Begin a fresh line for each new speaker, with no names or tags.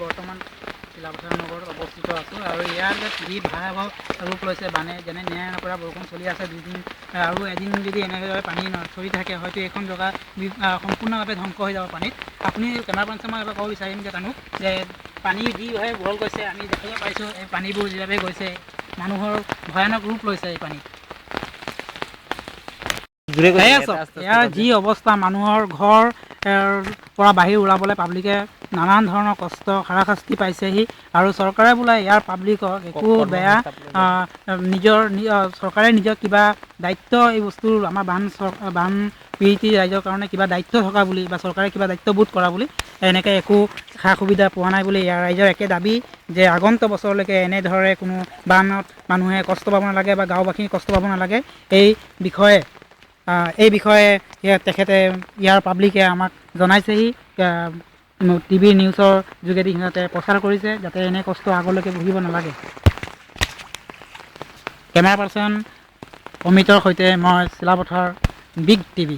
বৰ্তমান চিলাপথাৰ নগৰত অৱস্থিত আছোঁ আৰু ইয়াৰ যি ভয়াৱহ ৰূপ লৈছে বানে, যেনে নেৰা নপৰা বৰষুণ চলি আছে দুদিন আৰু এদিন যদি এনেদৰে পানী চলি থাকে হয়তো এইখন জেগা সম্পূৰ্ণভাৱে ধ্বংস হৈ যাব পানীত। আপুনি কেমেৰা পাৰ্চনে মই এবাৰ ক'ব বিচাৰিম যে তানোক যে পানী যিভাৱে বহল গৈছে, আমি দেখিব পাইছোঁ এই পানীবোৰ যিভাৱে গৈছে মানুহৰ ভয়ানক ৰূপ লৈছে এই পানীত। ইয়াৰ যি অৱস্থা, মানুহৰ ঘৰ পৰা বাহিৰ ওলাবলৈ পাব্লিকে নানান ধৰণৰ কষ্ট হাৰাশাস্তি পাইছেহি আৰু চৰকাৰে বোলে ইয়াৰ পাব্লিকক একো বেয়া চৰকাৰে নিজৰ কিবা দায়িত্ব এই বস্তুৰ আমাৰ বান পীড়িত ৰাইজৰ কাৰণে কিবা দায়িত্ব থকা বুলি বা চৰকাৰে কিবা দায়িত্ববোধ কৰা বুলি এনেকৈ একো সা সুবিধা পোৱা নাই বুলি ইয়াৰ ৰাইজৰ একে দাবী যে আগন্ত বছৰলৈকে এনেদৰে কোনো বানত মানুহে কষ্ট পাব নালাগে বা গাঁওবাসী কষ্ট পাব নালাগে। এই বিষয়ে তেখেতে ইয়াৰ পাব্লিকে আমাক জনাইছেহি। টিভি নিউজৰ যোগেদি সিহঁতে প্ৰচাৰ কৰিছে যাতে এনে কষ্ট আগলৈকে ভুগিব নালাগে। কেমেৰা পাৰ্চন অমিতৰ সৈতে মই চিলাপথাৰ বিগ টিভি।